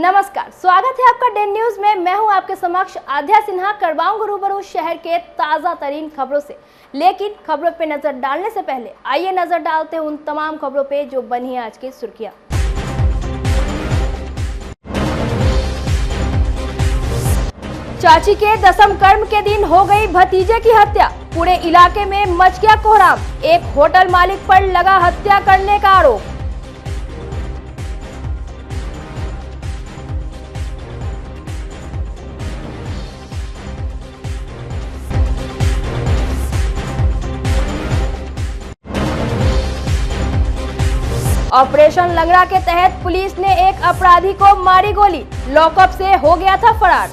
नमस्कार, स्वागत है आपका डेन न्यूज में। मैं हूं आपके समक्ष आध्या सिन्हा। करवाऊंगा रूबरू शहर के ताजा तरीन खबरों से, लेकिन खबरों पे नजर डालने से पहले आइए नजर डालते हैं उन तमाम खबरों पे जो बनी है आज की सुर्खियां। चाची के दशम कर्म के दिन हो गई भतीजे की हत्या, पूरे इलाके में मच गया कोहराम। एक होटल मालिक पर लगा हत्या करने का आरोप। ऑपरेशन लंगड़ा के तहत पुलिस ने एक अपराधी को मारी गोली, लॉकअप से हो गया था फरार।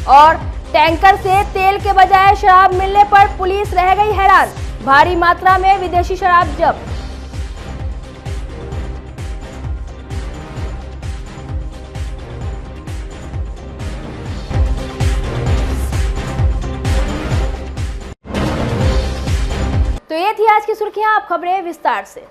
और टैंकर से तेल के बजाय शराब मिलने पर पुलिस रह गई हैरान, भारी मात्रा में विदेशी शराब जब्त। तो ये थी आज की सुर्खियां, आप खबरें विस्तार से।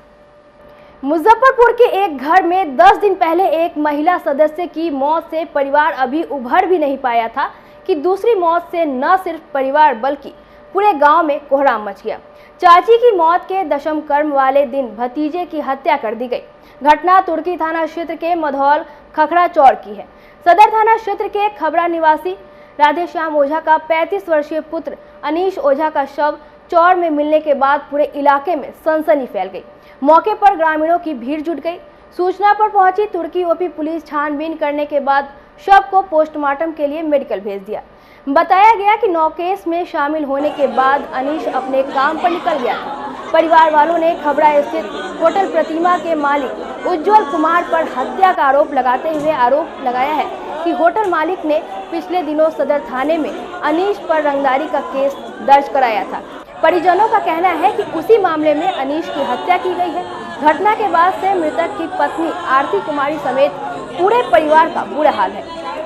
मुजफ्फरपुर के एक घर में 10 दिन पहले एक महिला सदस्य की मौत से परिवार अभी उभर भी नहीं पाया था कि दूसरी मौत से न सिर्फ परिवार बल्कि पूरे गांव में कोहराम मच गया। चाची की मौत के दशम कर्म वाले दिन भतीजे की हत्या कर दी गई। घटना तुर्की थाना क्षेत्र के मधौल खखड़ा चौर की है। सदर थाना क्षेत्र के खबरा निवासी राधेश्याम ओझा का 35 वर्षीय पुत्र अनीश ओझा का शव चौर में मिलने के बाद पूरे इलाके में सनसनी फैल गई। मौके पर ग्रामीणों की भीड़ जुट गई। सूचना पर पहुंची तुर्की ओपी पुलिस छानबीन करने के बाद शव को पोस्टमार्टम के लिए मेडिकल भेज दिया। बताया गया कि नौकेस में शामिल होने के बाद अनीश अपने काम पर निकल गया था। परिवार वालों ने खबरा स्थित होटल प्रतिमा के मालिक उज्जवल कुमार पर हत्या का आरोप लगाते हुए आरोप लगाया है कि होटल मालिक ने पिछले दिनों सदर थाने में अनीश पर रंगदारी का केस दर्ज कराया था। परिजनों का कहना है कि उसी मामले में अनीश की हत्या की गई है। घटना के बाद से मृतक की पत्नी आरती कुमारी समेत पूरे परिवार का बुरा हाल है।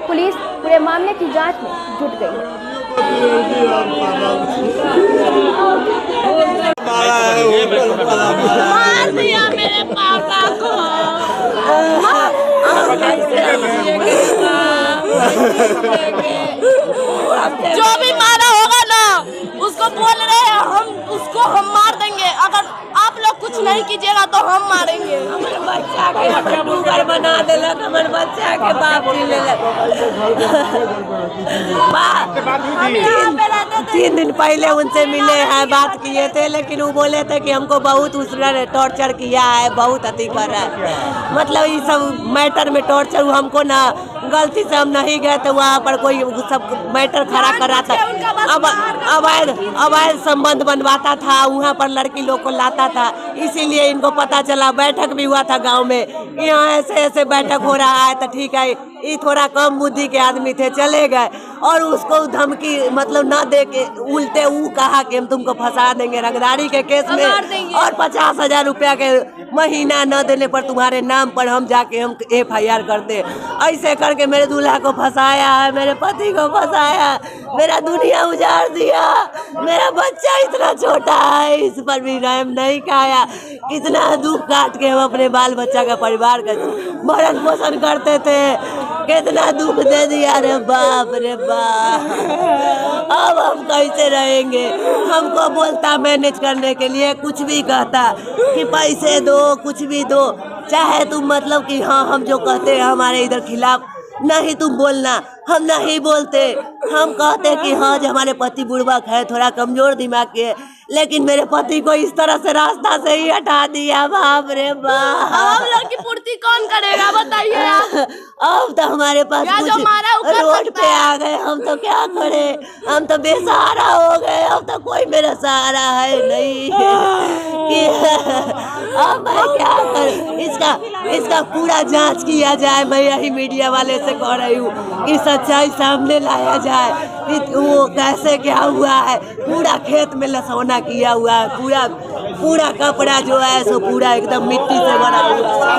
पुलिस पूरे मामले की जांच में जुट गई है। मार दिया मेरे पापा को। जो भी मारा होगा ना उसको बोल रहे हैं हम मार देंगे। अगर आप लोग कुछ नहीं कीजिएगा तो हम मारेंगे। हमारे बच्चा के डूगर बना देलक, हमारे बच्चा के बाप ले ले। 3 दिन पहले उनसे मिले हैं, बात किए थे, लेकिन वो बोले थे कि हमको बहुत उसने टॉर्चर किया है, बहुत अति कर रहा है। मतलब ये सब मैटर में टॉर्चर हमको ना, गलती से हम नहीं गए थे वहाँ पर, कोई सब मैटर खड़ा कर रहा था। अवैध संबंध बनवाता था, वहाँ पर लड़की लोग को लाता था। इसीलिए इनको पता चला, बैठक भी हुआ था गांव में, यहाँ ऐसे ऐसे बैठक हो रहा है तो ठीक है। ये थोड़ा कम बुद्धि के आदमी थे, चले गए और उसको धमकी मतलब ना दे के उल्टे वो कहा कि हम तुमको फंसा देंगे रंगदारी के केस में, और 50,000 रुपया के महीना न देने पर तुम्हारे नाम पर हम जाके हम FIR करते। ऐसे करके मेरे दूल्हा को फंसाया है, मेरे पति को फंसाया, मेरा दुनिया उजाड़ दिया। मेरा बच्चा इतना छोटा है, इस पर भी रहम नहीं खाया। कितना दुख काट के हम अपने बाल बच्चा का परिवार का भरण पोषण करते थे, कितना दुख दे दिया रे बाप रे बाप। अब हम कैसे रहेंगे? हमको बोलता मैनेज करने के लिए, कुछ भी कहता कि पैसे दो, कुछ भी दो, चाहे तुम मतलब कि हाँ हम जो कहते हैं हमारे इधर खिलाफ नहीं तुम बोलना। हम नहीं बोलते, हम कहते कि हाँ जो हमारे पति बुड़बक है, थोड़ा कमजोर दिमाग के, लेकिन मेरे पति को इस तरह से रास्ता से ही हटा दिया। बाप रे बाप, हम लोग की पूर्ति कौन करेगा बताइए आप? अब तो हमारे पास कुछ रोड पे आ गए, हम तो क्या करें? हम तो बेसहारा हो गए, अब तो कोई मेरा सहारा है नहीं। अब मैं क्या करूं? इसका पूरा जांच किया जाए। मैं यही मीडिया वाले से कह रही हूँ कि सच्चाई सामने लाया जाए कि वो कैसे क्या हुआ है। पूरा खेत में लसौना किया हुआ है, पूरा पूरा कपड़ा जो है सो पूरा एकदम मिट्टी से भरा हुआ।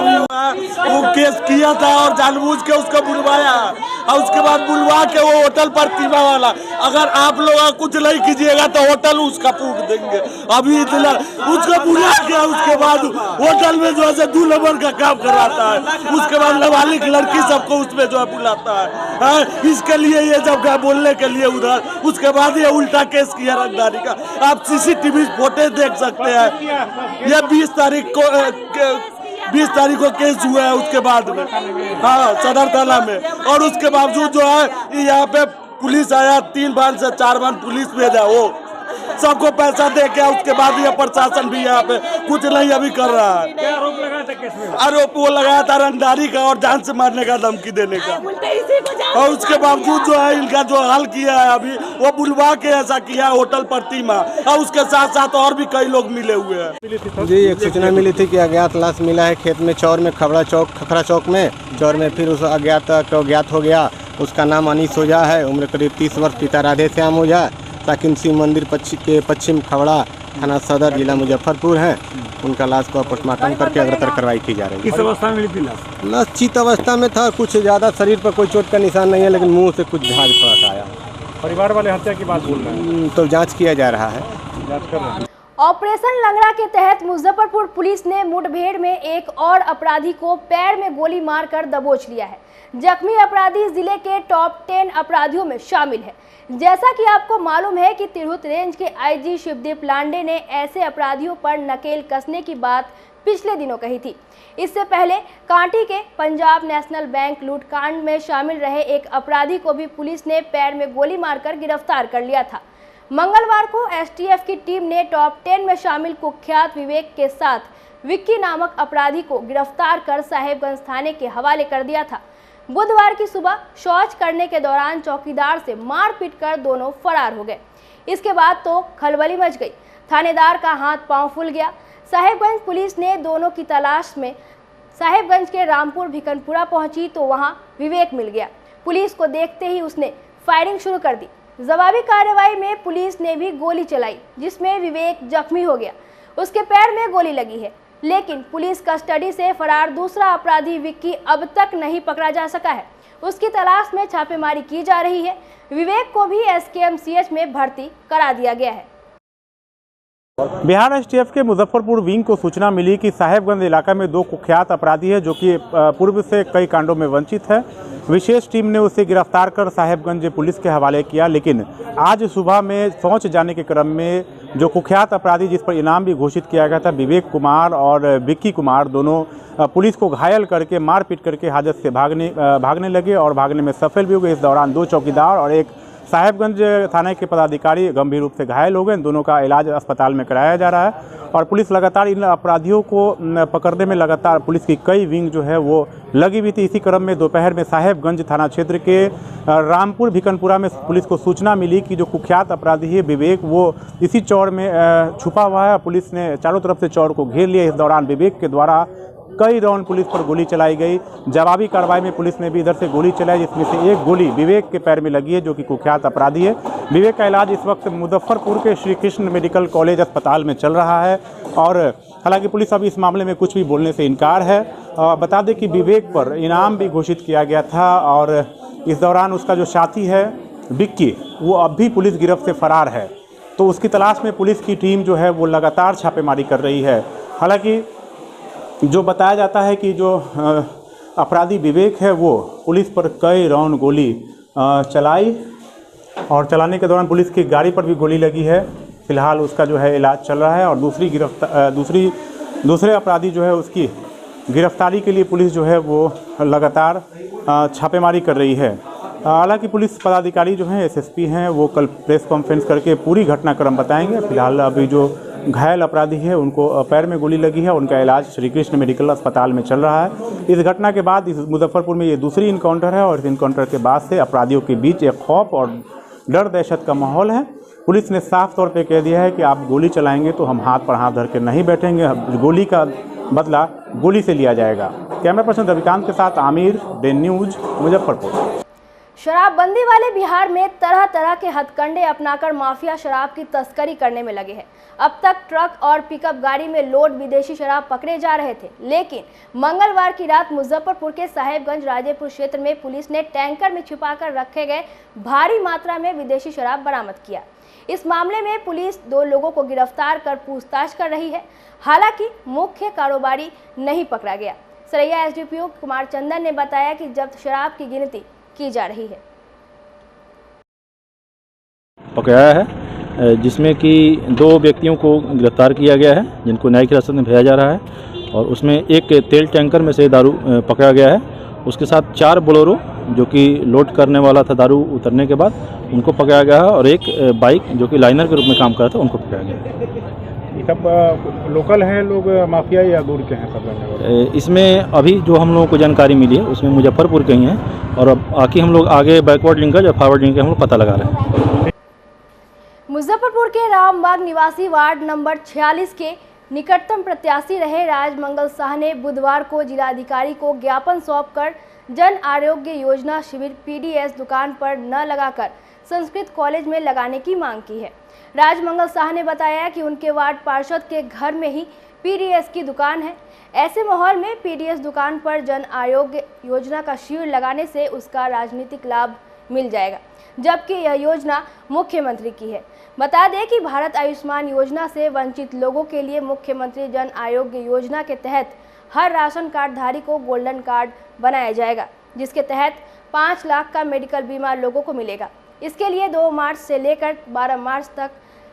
वो केस किया था और जानबूझ के उसको बुलवाया और उसके बाद बुलवा के वो होटल पर प्रतिमा वाला, अगर आप लोग कुछ नहीं कीजिएगा तो होटल उसका फूक देंगे। अभी इतना उसको बुला के उसके बाद होटल में जो है 2 नंबर का काम करवाता है, उसके बाद नाबालिग लड़की सबको उसमें जो है बुलाता है। इसके लिए ये जब गए बोलने के लिए उधर, उसके बाद ये उल्टा केस किया रंगदारी का। आप सीसीटीवी फुटेज देख सकते हैं। ये 20 तारीख को केस हुआ है उसके बाद में, हाँ, सदर थाना में। और उसके बावजूद जो है यहाँ पे पुलिस आया, 3 बार से 4 बार पुलिस भेजा, वो सबको पैसा दे के उसके बाद ये प्रशासन भी यहाँ पे कुछ नहीं अभी कर रहा है। क्या आरोप लगाया था केस में? आरोप वो लगाया था रंगदारी का और जान से मारने का, धमकी देने का। और उसके बावजूद जो है इनका जो हाल किया है अभी, वो बुलवा के ऐसा किया होटल प्रतिमा, और उसके साथ साथ और भी कई लोग मिले हुए हैं। जी, एक सूचना मिली थी कि अज्ञात लाश मिला है खेत में, चौर में, खखरा चौक में चौर में। फिर उस अज्ञात हो गया। उसका नाम अनीस ओझा है, उम्र करीब 30 वर्ष, पिता राधे श्याम ओझा, साकिन शिव मंदिर के पश्चिम खवड़ा, थाना सदर, जिला मुजफ्फरपुर है। उनका लाश को पोस्टमार्टम करके अग्रतर कार्रवाई की जा रही है। किस अवस्था में मिली थी लाश? लाश चित अवस्था में था, कुछ ज़्यादा शरीर पर कोई चोट का निशान नहीं है, लेकिन मुंह से कुछ झाग थोड़ा सा आया। परिवार वाले हत्या की बात बोल रहे हैं, तो जांच किया जा रहा है। जांच कर रहे हैं। ऑपरेशन लंगड़ा के तहत मुजफ्फरपुर पुलिस ने मुठभेड़ में एक और अपराधी को पैर में गोली मारकर दबोच लिया है। जख्मी अपराधी जिले के टॉप 10 अपराधियों में शामिल है। जैसा कि आपको मालूम है कि तिरहुत रेंज के आईजी शिवदीप लांडे ने ऐसे अपराधियों पर नकेल कसने की बात पिछले दिनों कही थी। इससे पहले कांटी के पंजाब नेशनल बैंक लूटकांड में शामिल रहे एक अपराधी को भी पुलिस ने पैर में गोली मारकर गिरफ्तार कर लिया था। मंगलवार को एसटीएफ की टीम ने टॉप 10 में शामिल कुख्यात विवेक के साथ विक्की नामक अपराधी को गिरफ्तार कर साहेबगंज थाने के हवाले कर दिया था। बुधवार की सुबह शौच करने के दौरान चौकीदार से मारपीट कर दोनों फरार हो गए। इसके बाद तो खलबली मच गई। थानेदार का हाथ पांव फूल गया। साहेबगंज पुलिस ने दोनों की तलाश में साहेबगंज के रामपुर भिकनपुरा पहुंची तो वहां विवेक मिल गया। पुलिस को देखते ही उसने फायरिंग शुरू कर दी। जवाबी कार्रवाई में पुलिस ने भी गोली चलाई, जिसमें विवेक जख्मी हो गया। उसके पैर में गोली लगी है, लेकिन पुलिस कस्टडी से फरार दूसरा अपराधी विक्की अब तक नहीं पकड़ा जा सका है। उसकी तलाश में छापेमारी की जा रही है। विवेक को भी एसकेएमसीएच में भर्ती करा दिया गया है। बिहार एसटीएफ के मुजफ्फरपुर विंग को सूचना मिली कि साहेबगंज इलाका में 2 कुख्यात अपराधी है जो कि पूर्व से कई कांडों में वंचित है। विशेष टीम ने उसे गिरफ्तार कर साहेबगंज पुलिस के हवाले किया, लेकिन आज सुबह में शौच जाने के क्रम में जो कुख्यात अपराधी जिस पर इनाम भी घोषित किया गया था, विवेक कुमार और विक्की कुमार, दोनों पुलिस को घायल करके मारपीट करके हाजत से भागने लगे और भागने में सफल भी हो गए। इस दौरान 2 चौकीदार और एक साहेबगंज थाने के पदाधिकारी गंभीर रूप से घायल हो गए। दोनों का इलाज अस्पताल में कराया जा रहा है और पुलिस लगातार इन अपराधियों को पकड़ने में लगातार पुलिस की कई विंग जो है वो लगी हुई थी। इसी क्रम में दोपहर में साहेबगंज थाना क्षेत्र के रामपुर भिकनपुरा में पुलिस को सूचना मिली कि जो कुख्यात अपराधी है विवेक, वो इसी चौर में छुपा हुआ है। पुलिस ने चारों तरफ से चौर को घेर लिया। इस दौरान विवेक के द्वारा कई राउंड पुलिस पर गोली चलाई गई। जवाबी कार्रवाई में पुलिस ने भी इधर से गोली चलाई, जिसमें से एक गोली विवेक के पैर में लगी है, जो कि कुख्यात अपराधी है। विवेक का इलाज इस वक्त मुजफ्फरपुर के श्री कृष्ण मेडिकल कॉलेज अस्पताल में चल रहा है और हालांकि पुलिस अभी इस मामले में कुछ भी बोलने से इनकार है। बता दें कि विवेक पर इनाम भी घोषित किया गया था और इस दौरान उसका जो साथी है विक्की, वो अब भी पुलिस गिरफ्त से फरार है। तो उसकी तलाश में पुलिस की टीम जो है वो लगातार छापेमारी कर रही है। हालांकि जो बताया जाता है कि जो अपराधी विवेक है वो पुलिस पर कई राउंड गोली चलाई और चलाने के दौरान पुलिस की गाड़ी पर भी गोली लगी है। फिलहाल उसका जो है इलाज चल रहा है और दूसरे अपराधी जो है उसकी गिरफ्तारी के लिए पुलिस जो है वो लगातार छापेमारी कर रही है। हालांकि पुलिस पदाधिकारी जो हैं एसएसपी हैं वो कल प्रेस कॉन्फ्रेंस करके पूरी घटनाक्रम बताएंगे। फिलहाल अभी जो घायल अपराधी है उनको पैर में गोली लगी है, उनका इलाज श्री कृष्ण मेडिकल अस्पताल में चल रहा है। इस घटना के बाद इस मुजफ्फरपुर में ये दूसरी इनकाउंटर है और इस इनकाउंटर के बाद से अपराधियों के बीच एक खौफ और डर दहशत का माहौल है। पुलिस ने साफ तौर पे कह दिया है कि आप गोली चलाएंगे तो हम हाथ पर हाथ धर के नहीं बैठेंगे, गोली का बदला गोली से लिया जाएगा। कैमरा पर्सन रविकांत के साथ आमिर, डे न्यूज, मुजफ्फरपुर। शराबबंदी वाले बिहार में तरह तरह के हथकंडे अपनाकर माफिया शराब की तस्करी करने में लगे हैं। अब तक ट्रक और पिकअप गाड़ी में लोड विदेशी शराब पकड़े जा रहे थे, लेकिन मंगलवार की रात मुजफ्फरपुर के साहेबगंज राजेपुर क्षेत्र में पुलिस ने टैंकर में छिपाकर रखे गए भारी मात्रा में विदेशी शराब बरामद किया। इस मामले में पुलिस 2 लोगों को गिरफ्तार कर पूछताछ कर रही है। हालांकि मुख्य कारोबारी नहीं पकड़ा गया। सरैया एसडीपीओ कुमार चंदन ने बताया कि जब्त शराब की गिनती की जा रही है। पकड़ाया है, जिसमें कि 2 व्यक्तियों को गिरफ्तार किया गया है, जिनको न्यायिक हिरासत में भेजा जा रहा है। और उसमें एक तेल टैंकर में से दारू पकड़ा गया है। उसके साथ 4 बोलेरो जो कि लोड करने वाला था दारू उतरने के बाद, उनको पकड़ा गया है। और एक बाइक जो कि लाइनर के रूप में काम कर रहा था, उनको पकड़ा गया। ये सब लोकल हैं लोग, माफिया या दूर के हैं सब रहने वाले? इसमें अभी जो हम लोगों को जानकारी मिली है उसमें मुजफ्फरपुर के ही हैं। और अब आके हम लोग आगे बैकवर्ड लिंकेज और फॉरवर्ड लिंकेज हम लोग पता लगा रहे हैं। मुजफ्फरपुर के रामबाग निवासी वार्ड नंबर 46 के निकटतम प्रत्याशी रहे राजमंगल शाह ने बुधवार को जिलाधिकारी को ज्ञापन सौंपकर जन आरोग्य योजना शिविर पीडीएस दुकान पर न लगाकर संस्कृत कॉलेज में लगाने की मांग की है। राजमंगल शाह ने बताया कि उनके वार्ड पार्षद के घर में ही पीडीएस की दुकान है। ऐसे माहौल में पीडीएस दुकान पर जन आरोग्य योजना का शिविर लगाने से उसका राजनीतिक लाभ मिल जाएगा, जबकि यह योजना मुख्यमंत्री की है। बता दें कि भारत आयुष्मान योजना से वंचित लोगों के लिए मुख्यमंत्री जन आरोग्य योजना के तहत हर राशन कार्ड धारी को गोल्डन कार्ड बनाया जाएगा, जिसके तहत 5 लाख का मेडिकल बीमा लोगों को मिलेगा। इसके लिए 2 मार्च से लेकर 12 मार्च तक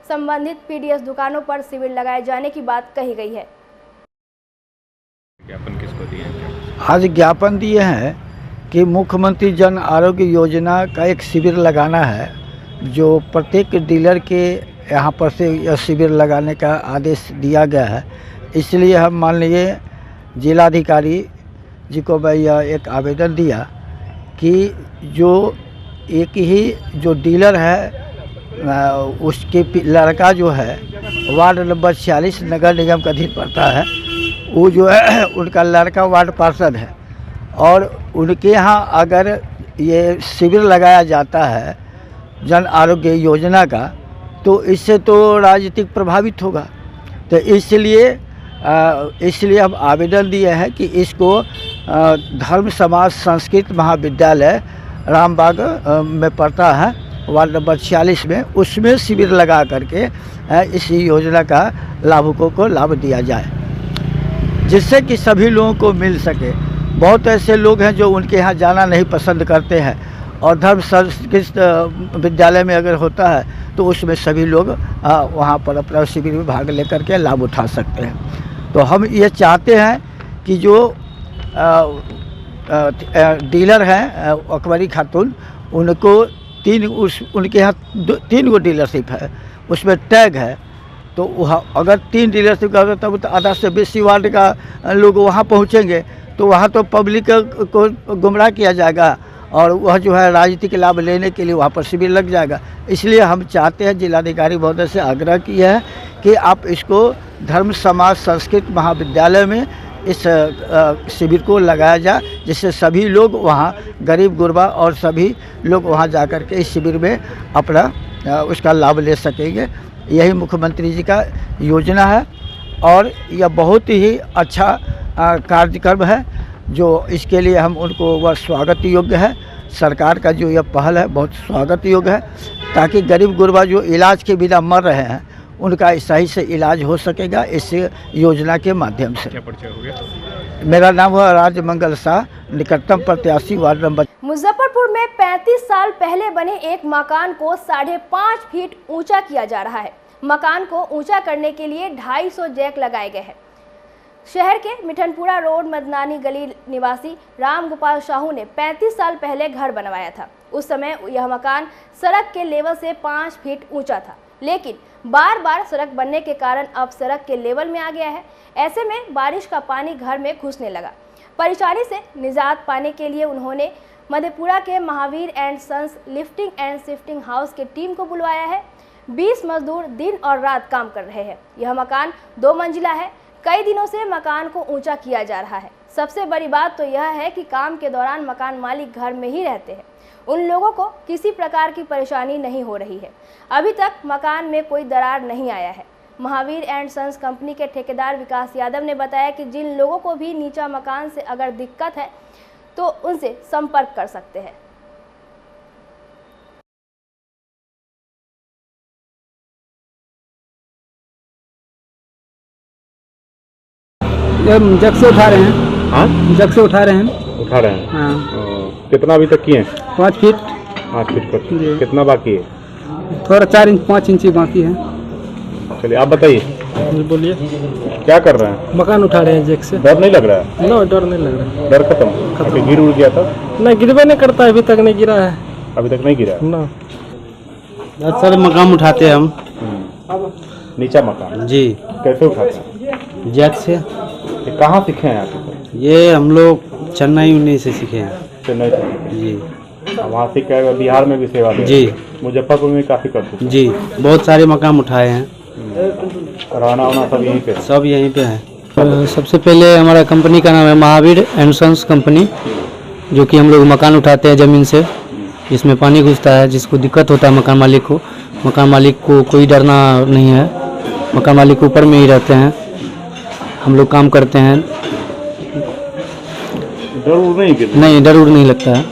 संबंधित पीडीएस दुकानों पर शिविर लगाए जाने की बात कही गई है। ज्ञापन किसको दिए हैं? आज ज्ञापन दिए हैं कि मुख्यमंत्री जन आरोग्य योजना का एक शिविर लगाना है, जो प्रत्येक डीलर के यहाँ पर से यह शिविर लगाने का आदेश दिया गया है। इसलिए हम माननीय जिलाधिकारी जी को मैं यह एक आवेदन दिया कि जो एक ही जो डीलर है उसके लड़का जो है वार्ड नंबर 46 नगर निगम का अधीन पड़ता है, वो जो है उनका लड़का वार्ड पार्षद है। और उनके यहाँ अगर ये शिविर लगाया जाता है जन आरोग्य योजना का, तो इससे तो राजनीतिक प्रभावित होगा। तो इसलिए हम आवेदन दिए हैं कि इसको धर्म समाज संस्कृत महाविद्यालय रामबाग में पड़ता है, वार्ड नंबर 46 में, उसमें शिविर लगा करके इस योजना का लाभुकों को लाभ दिया जाए, जिससे कि सभी लोगों को मिल सके। बहुत ऐसे लोग हैं जो उनके यहाँ जाना नहीं पसंद करते हैं, और धर्म संस्कृत विद्यालय में अगर होता है तो उसमें सभी लोग वहाँ पर अपना शिविर में भाग लेकर के लाभ उठा सकते हैं। तो हम ये चाहते हैं कि जो डीलर हैं अकबरी खातून, उनको उनके यहाँ 3 गो डीलरशिप है, उसमें टैग है। तो अगर 3 डीलरशिप का होता तब तो आधा से बेसी वार्ड का लोग वहाँ पहुँचेंगे, तो वहाँ तो पब्लिक को गुमराह किया जाएगा और वह जो है राजनीतिक लाभ लेने के लिए वहाँ पर शिविर लग जाएगा। इसलिए हम चाहते हैं, जिलाधिकारी महोदय से आग्रह किया है कि आप इसको धर्म समाज संस्कृत महाविद्यालय में इस शिविर को लगाया जाए, जिससे सभी लोग वहाँ गरीब गुरबा और सभी लोग वहाँ जाकर के इस शिविर में अपना उसका लाभ ले सकेंगे। यही मुख्यमंत्री जी का योजना है और यह बहुत ही अच्छा कार्यक्रम है, जो इसके लिए हम उनको वह स्वागत योग्य है। सरकार का जो यह पहल है बहुत स्वागत योग्य है, ताकि गरीब गुरबा जो इलाज के बिना मर रहे हैं उनका सही से इलाज हो सकेगा इस योजना के माध्यम से। क्या परिचय हो गया? मेरा नाम हुआ राजमंगल शाह, निकटतम प्रत्याशी वार्ड नंबर। मुजफ्फरपुर में 35 साल पहले बने एक मकान को 5.5 फीट ऊंचा किया जा रहा है। मकान को ऊंचा करने के लिए 250 जैक लगाए गए हैं। शहर के मिठनपुरा रोड मदनानी गली निवासी राम गोपाल साहू ने 35 साल पहले घर बनवाया था। उस समय यह मकान सड़क के लेवल से 5 फीट ऊंचा था, लेकिन बार बार सड़क बनने के कारण अब सड़क के लेवल में आ गया है। ऐसे में बारिश का पानी घर में घुसने लगा। परेशानी से निजात पाने के लिए उन्होंने मधेपुरा के Mahavir and sons lifting and shifting house की टीम को बुलवाया है। 20 मजदूर दिन और रात काम कर रहे हैं। यह मकान 2 मंजिला है। कई दिनों से मकान को ऊंचा किया जा रहा है। सबसे बड़ी बात तो यह है कि काम के दौरान मकान मालिक घर में ही रहते हैं। उन लोगों को किसी प्रकार की परेशानी नहीं हो रही है। अभी तक मकान में कोई दरार नहीं आया है। महावीर एंड सन्स कंपनी के ठेकेदार विकास यादव ने बताया कि जिन लोगों को भी नीचा मकान से अगर दिक्कत है तो उनसे संपर्क कर सकते हैं। जग से उठा रहे हैं। हाँ, जग से उठा रहे हैं। उठा रहे हैं। हाँ। कितना अभी तक किए हैं? 5 फीट। 5 फीट पर कितना बाकी है? थोड़ा 4 इंच 5 इंच बाकी है। चलिए आप बताइए। बोलिए। क्या कर रहे हैं? मकान उठा रहे हैं जग से। डर नहीं लग रहा है? नो, डर नहीं लग रहा है। डर खत्म? गिर उड़ गया था? नहीं, गिरबे नहीं करता, अभी तक नहीं गिरा है। अभी तक नहीं गिरा? ना। सर मकान उठाते हैं हम। नीचा मकान? जी। कैसे उठाते हैं? जैक से। ये कहाँ सीखे हैं आप? ये हम लोग चेन्नई से सीखे हैं। चेन्नई से? जी। वहाँ सीख के बिहार में भी सेवा दी? जी। मुजफ्फरपुर में काफ़ी करते हैं? जी, बहुत सारे मकान उठाए हैं। रहना वना सब यहीं पे? सब यहीं पे है। सबसे पहले हमारा कंपनी का नाम है महावीर एंड सन्स कंपनी, जो कि हम लोग मकान उठाते हैं ज़मीन से, जिसमें पानी घुसता है, जिसको दिक्कत होता है मकान मालिक को कोई डरना नहीं है। मकान मालिक ऊपर में ही रहते हैं, हम लोग काम करते हैं। डर उड़ नहीं? नहीं, डर उड़ नहीं लगता है,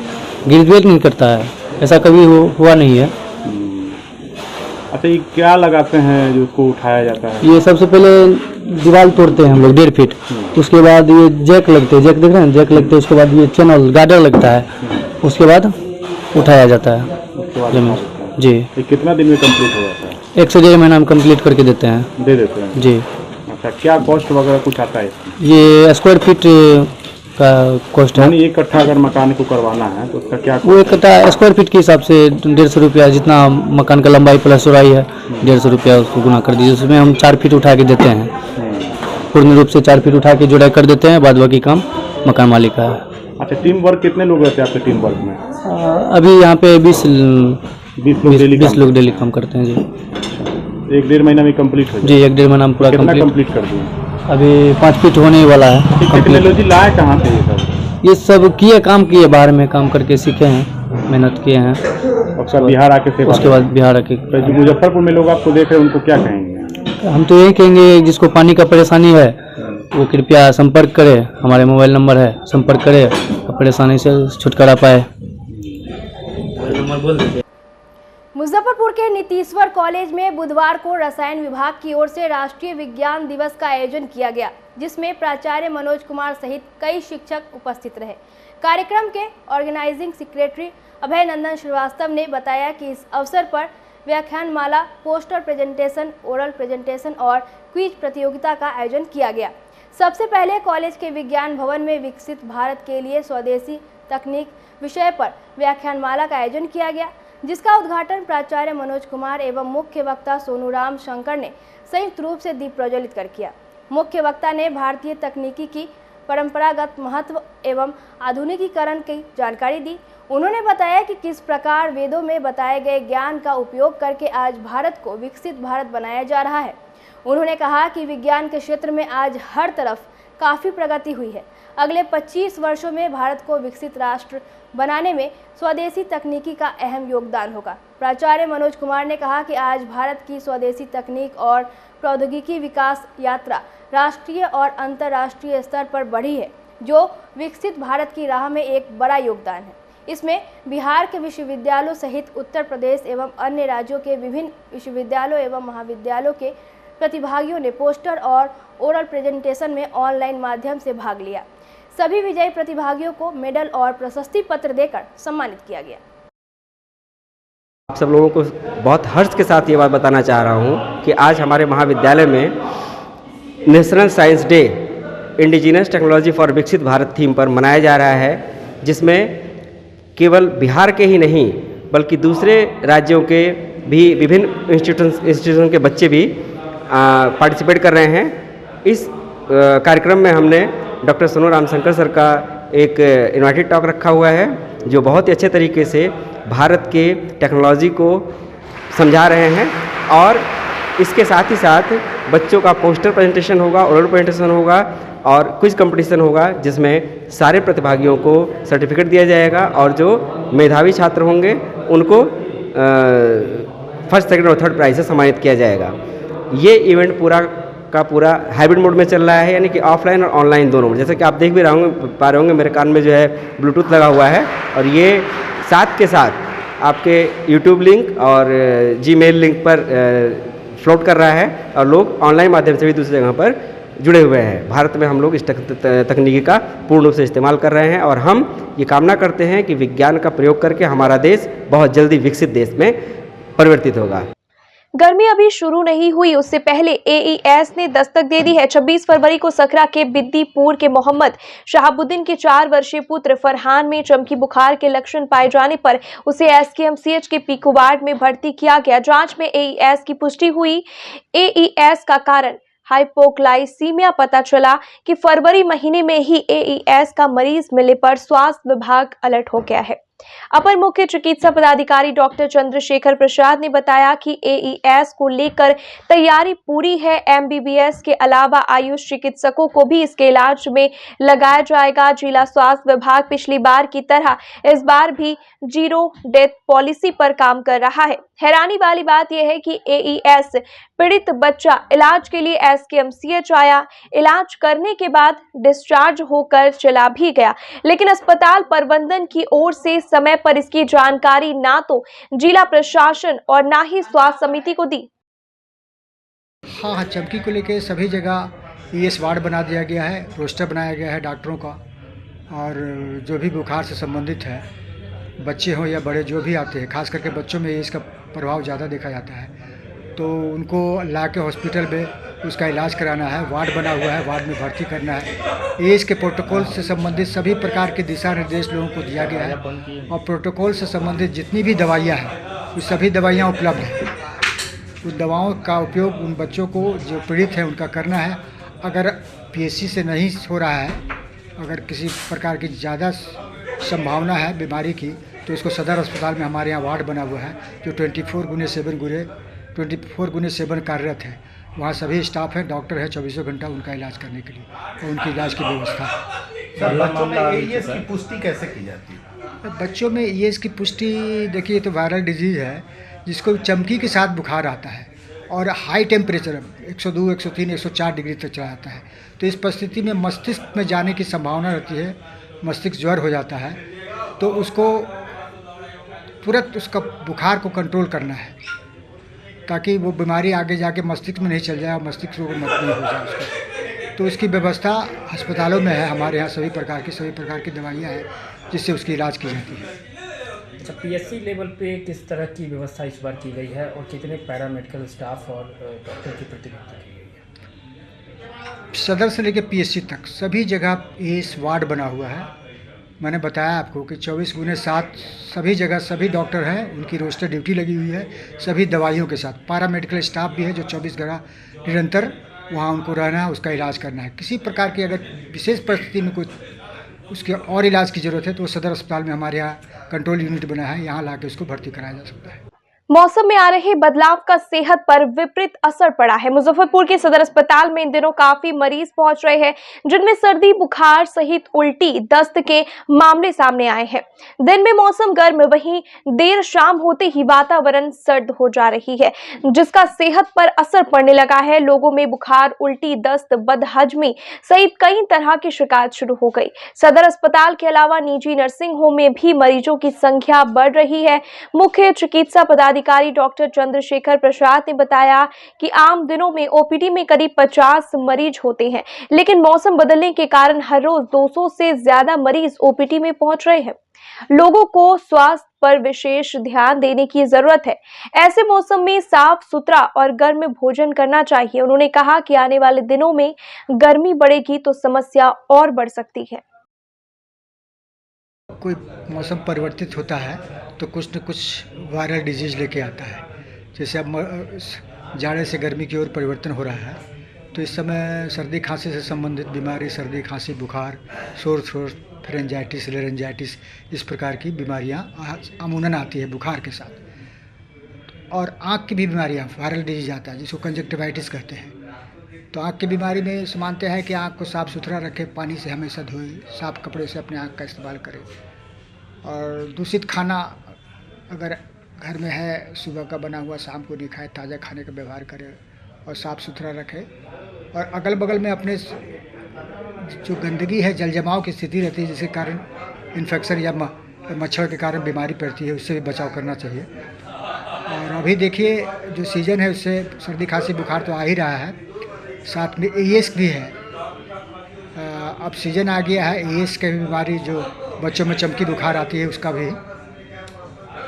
गिरगिट नहीं करता है, ऐसा कभी हुआ नहीं है। अच्छा, ये क्या लगाते हैं जो उसको उठाया जाता है? ये सबसे पहले दीवार तोड़ते हैं हम लोग 1.5 फीट, उसके बाद ये जैक लगते हैं, जैक देख रहे हैं, जैक लगते हैं, उसके बाद ये चैनल गार्डर लगता है, उसके बाद उठाया जाता है जमीन। जी। ये कितना दिन में कंप्लीट हो जाता है? 1 से 1.5 महीना हम कंप्लीट करके देते हैं। दे देते हैं? जी। अच्छा, क्या कॉस्ट वगैरह कुछ आता है? ये स्क्वायर फीट का कॉस्ट है। एक कट्ठा अगर मकान को करवाना है तो उसका क्या? वो 1 कट्ठा स्क्वायर फीट के हिसाब से 150 रुपया, जितना मकान का लंबाई प्लस चौड़ाई है 150 रुपया उसको गुना कर दीजिए। उसमें हम 4 फीट उठा के देते हैं, पूर्ण रूप से 4 फीट उठा के जोड़ाई कर देते हैं, बाद बाकी काम मकान मालिक का है। अच्छा, टीम वर्क कितने लोग रहते हैं आपके टीम वर्क में? अभी यहाँ पे 20 लोग डेली काम करते हैं। जी। 1-1.5 महीना में कंप्लीट हो जाए? जी, 1-1.5 महीना में पूरा कंप्लीट कर दिए? अभी 5 फीट होने वाला है। टेक्नोलॉजी लाए कहाँ से ये सब? ये सब काम किए, बाहर में काम करके सीखे हैं, मेहनत किए हैं, और सब बिहार आके सेवा? उसके बाद बिहार आके। तो जो मुजफ्फरपुर में लोग आपको देख रहे हैं उनको क्या कहेंगे? हम तो यही कहेंगे, जिसको पानी का परेशानी है वो कृपया संपर्क करे, हमारे मोबाइल नंबर है, संपर्क करे, परेशानी से छुटकारा पाए। मुजफ्फरपुर के नीतीश्वर कॉलेज में बुधवार को रसायन विभाग की ओर से राष्ट्रीय विज्ञान दिवस का आयोजन किया गया, जिसमें प्राचार्य मनोज कुमार सहित कई शिक्षक उपस्थित रहे। कार्यक्रम के ऑर्गेनाइजिंग सेक्रेटरी अभय नंदन श्रीवास्तव ने बताया कि इस अवसर पर व्याख्यानमाला, पोस्टर प्रेजेंटेशन, ओरल प्रेजेंटेशन और क्विज प्रतियोगिता का आयोजन किया गया। सबसे पहले कॉलेज के विज्ञान भवन में विकसित भारत के लिए स्वदेशी तकनीक विषय पर व्याख्यानमाला का आयोजन किया गया, जिसका उद्घाटन प्राचार्य मनोज कुमार एवं मुख्य वक्ता सोनूराम शंकर ने संयुक्त रूप से दीप प्रज्वलित कर किया। मुख्य वक्ता ने भारतीय तकनीकी की परंपरागत महत्व एवं आधुनिकीकरण की जानकारी दी। उन्होंने बताया कि किस प्रकार वेदों में बताए गए ज्ञान का उपयोग करके आज भारत को विकसित भारत बनाया जा रहा है। उन्होंने कहा कि विज्ञान के क्षेत्र में आज हर तरफ काफ़ी प्रगति हुई है। अगले 25 वर्षों में भारत को विकसित राष्ट्र बनाने में स्वदेशी तकनीकी का अहम योगदान होगा। प्राचार्य मनोज कुमार ने कहा कि आज भारत की स्वदेशी तकनीक और प्रौद्योगिकी विकास यात्रा राष्ट्रीय और अंतर्राष्ट्रीय स्तर पर बढ़ी है, जो विकसित भारत की राह में एक बड़ा योगदान है। इसमें बिहार के विश्वविद्यालयों सहित उत्तर प्रदेश एवं अन्य राज्यों के विभिन्न विश्वविद्यालयों एवं महाविद्यालयों के प्रतिभागियों ने पोस्टर और ओरल प्रेजेंटेशन में ऑनलाइन माध्यम से भाग लिया। सभी विजयी प्रतिभागियों को मेडल और प्रशस्ति पत्र देकर सम्मानित किया गया। आप सब लोगों को बहुत हर्ष के साथ ये बात बताना चाह रहा हूँ कि आज हमारे महाविद्यालय में national science day indigenous technology for विकसित भारत थीम पर मनाया जा रहा है, जिसमें केवल बिहार के ही नहीं बल्कि दूसरे राज्यों के भी विभिन्न इंस्टीट्यूशन के बच्चे भी पार्टिसिपेट कर रहे हैं। इस कार्यक्रम में हमने डॉक्टर सोनूराम शंकर सर का एक इन्वाइटेड टॉक रखा हुआ है, जो बहुत ही अच्छे तरीके से भारत के टेक्नोलॉजी को समझा रहे हैं और इसके साथ ही साथ बच्चों का पोस्टर प्रेजेंटेशन होगा, ओरल प्रेजेंटेशन होगा और क्विज कंपटीशन होगा, जिसमें सारे प्रतिभागियों को सर्टिफिकेट दिया जाएगा और जो मेधावी छात्र होंगे उनको फर्स्ट, सेकंड और थर्ड प्राइज से सम्मानित किया जाएगा। ये इवेंट पूरा का पूरा हाइब्रिड मोड में चल रहा है, यानी कि ऑफलाइन और ऑनलाइन दोनों। जैसे कि आप देख भी पा रहे होंगे, मेरे कान में जो है ब्लूटूथ लगा हुआ है और ये साथ के साथ आपके यूट्यूब लिंक और जीमेल लिंक पर फ्लोट कर रहा है और लोग ऑनलाइन माध्यम से भी दूसरी जगह पर जुड़े हुए हैं। भारत में हम लोग इस तकनीकी का पूर्ण रूप से इस्तेमाल कर रहे हैं और हम ये कामना करते हैं कि विज्ञान का प्रयोग करके हमारा देश बहुत जल्दी विकसित देश में परिवर्तित होगा। गर्मी अभी शुरू नहीं हुई, उससे पहले AES ने दस्तक दे दी है। 26 फरवरी को सकरा के बिद्दीपुर के मोहम्मद शहाबुद्दीन के 4 वर्षीय पुत्र फरहान में चमकी बुखार के लक्षण पाए जाने पर उसे SKMCH के पीकू वार्ड में भर्ती किया गया। जांच में AES की पुष्टि हुई। AES का कारण हाइपोग्लाइसीमिया पता चला कि फरवरी महीने में ही AES का मरीज मिलने पर स्वास्थ्य विभाग अलर्ट हो गया है। अपर मुख्य चिकित्सा पदाधिकारी डॉक्टर चंद्रशेखर प्रसाद ने बताया कि AES को लेकर तैयारी पूरी है। MBBS के अलावा आयुष चिकित्सकों को भी इसके इलाज में लगाया जाएगा। जिला स्वास्थ्य विभाग पिछली बार की तरह इस बार भी 0 डेथ पॉलिसी पर काम कर रहा है। हैरानी वाली बात यह है कि AES पीड़ित बच्चा इलाज के लिए SKMCH आया, इलाज करने के बाद डिस्चार्ज होकर चला भी गया, लेकिन अस्पताल प्रबंधन की ओर से समय पर इसकी जानकारी ना तो जिला प्रशासन और ना ही स्वास्थ्य समिति को दी। हाँ, चमकी को लेकर सभी जगह ES वार्ड बना दिया गया है, रोस्टर बनाया गया है डॉक्टरों का, और जो भी बुखार से संबंधित है, बच्चे हों या बड़े जो भी आते हैं, खास करके बच्चों में इसका प्रभाव ज़्यादा देखा जाता है, तो उनको ला के हॉस्पिटल में उसका इलाज कराना है। वार्ड बना हुआ है, वार्ड में भर्ती करना है। एज के प्रोटोकॉल से संबंधित सभी प्रकार के दिशा निर्देश लोगों को दिया गया है और प्रोटोकॉल से संबंधित जितनी भी दवाइयाँ हैं वो सभी दवाइयाँ उपलब्ध हैं। उस दवाओं का उपयोग उन बच्चों को जो पीड़ित हैं उनका करना है। अगर PSC से नहीं हो रहा है, अगर किसी प्रकार की ज़्यादा संभावना है बीमारी की, तो इसको सदर अस्पताल में हमारे यहाँ वार्ड बना हुआ है जो 24/7 कार्यरत है। वहाँ सभी स्टाफ है, डॉक्टर है, 24 घंटा उनका इलाज करने के लिए और उनकी इलाज की व्यवस्था है। सर, बच्चों में AES की पुष्टि कैसे की जाती है? बच्चों में AES की पुष्टि देखिए, तो वायरल डिजीज़ है जिसको चमकी के साथ बुखार आता है और हाई टेम्परेचर 102, 103, 104 डिग्री तक चला जाता है। तो इस परिस्थिति में मस्तिष्क में जाने की संभावना रहती है, मस्तिष्क ज्वर हो जाता है, तो उसको तुरंत उसका बुखार को कंट्रोल करना है ताकि वो बीमारी आगे जाके मस्तिष्क में नहीं चल जाए और मस्तिष्क रोग मत नहीं हो जाए उसको। तो उसकी व्यवस्था अस्पतालों में है। हमारे यहाँ सभी प्रकार की दवाइयाँ हैं जिससे उसकी इलाज की जाती है। अच्छा, PSC लेवल पे किस तरह की व्यवस्था इस बार की गई है और कितने पैरामेडिकल स्टाफ और डॉक्टर की प्रतिनियुक्ति की गई है? सदर से लेकर PSC तक सभी जगह AES वार्ड बना हुआ है। मैंने बताया आपको कि 24/7 सभी जगह सभी डॉक्टर हैं, उनकी रोस्टर ड्यूटी लगी हुई है सभी दवाइयों के साथ। पैरामेडिकल स्टाफ भी है जो 24 घंटा निरंतर वहाँ उनको रहना है, उसका इलाज करना है। किसी प्रकार की अगर विशेष परिस्थिति में कोई उसके और इलाज की ज़रूरत है तो सदर अस्पताल में हमारे यहाँ कंट्रोल यूनिट बना है, यहाँ ला के उसको भर्ती कराया जा सकता है। मौसम में आ रहे बदलाव का सेहत पर विपरीत असर पड़ा है। मुजफ्फरपुर के सदर अस्पताल में इन दिनों काफी मरीज पहुंच रहे हैं जिनमें सर्दी, बुखार सहित उल्टी, दस्त के मामले सामने आए हैं। दिन में मौसम गर्म, वहीं देर शाम होते ही वातावरण सर्द हो जा रही है जिसका सेहत पर असर पड़ने लगा है। लोगों में बुखार, उल्टी, दस्त, बदहजमी सहित कई तरह की शिकायत शुरू हो गई। सदर अस्पताल के अलावा निजी नर्सिंग होम में भी मरीजों की संख्या बढ़ रही है। मुख्य चिकित्सा पदाधिकारी डॉक्टर चंद्रशेखर प्रसाद ने बताया कि आम दिनों में OPD में करीब 50 मरीज होते हैं, लेकिन मौसम बदलने के कारण हर रोज 200 से ज्यादा मरीज OPD में पहुंच रहे हैं। लोगों को स्वास्थ्य पर विशेष ध्यान देने की जरूरत है। ऐसे मौसम में साफ सुथरा और गर्म भोजन करना चाहिए। उन्होंने कहा कि आने वाले दिनों में गर्मी बढ़ेगी तो समस्या और बढ़ सकती है। कोई मौसम परिवर्तित होता है तो कुछ न कुछ वायरल डिजीज़ लेके आता है। जैसे अब जाड़े से गर्मी की ओर परिवर्तन हो रहा है, तो इस समय सर्दी खांसी से संबंधित बीमारी, सर्दी खांसी, बुखार, सोर थ्रोट, फेरेंजाइटिस, लेरेंजाइटिस, इस प्रकार की बीमारियां अमूमन आती है बुखार के साथ। और आँख की भी बीमारियां, वायरल डिजीज आता है जिसको कंजक्टिवाइटिस कहते हैं। तो आँख की बीमारी में मानते हैं कि आँख को साफ़ सुथरा रखें, पानी से हमेशा धोए, साफ़ कपड़े से अपने आँख का इस्तेमाल करें। और दूषित खाना अगर घर में है, सुबह का बना हुआ शाम को नहीं खाए, ताज़ा खाने का व्यवहार करें और साफ़ सुथरा रखें। और अगल बगल में अपने जो गंदगी है, जल जमाव की स्थिति रहती है, जिसके कारण इन्फेक्शन या मच्छर के कारण बीमारी पड़ती है, उससे भी बचाव करना चाहिए। और अभी देखिए जो सीज़न है उससे सर्दी खांसी बुखार तो आ ही रहा है, साथ में एईएस भी है। अब सीज़न आ गया है, एईएस की बीमारी जो बच्चों में चमकी बुखार आती है उसका भी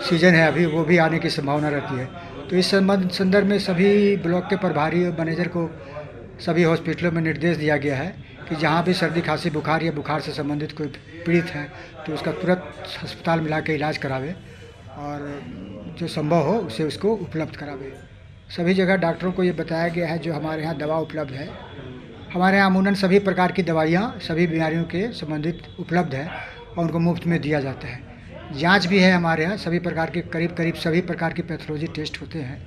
सीज़न है अभी, वो भी आने की संभावना रहती है। तो इस संदर्भ में सभी ब्लॉक के प्रभारी और मैनेजर को सभी हॉस्पिटलों में निर्देश दिया गया है कि जहाँ भी सर्दी खांसी बुखार या बुखार से संबंधित कोई पीड़ित है तो उसका तुरंत अस्पताल में लाके इलाज करावे और जो संभव हो उसे उसको उपलब्ध करावे। सभी जगह डॉक्टरों को ये बताया गया है जो हमारे यहाँ दवा उपलब्ध है। हमारे यहाँ अमूमन सभी प्रकार की दवाइयाँ सभी बीमारियों के संबंधित उपलब्ध है और उनको मुफ्त में दिया जाता है। जांच भी है हमारे यहाँ, सभी प्रकार के करीब सभी प्रकार के पैथोलॉजी टेस्ट होते हैं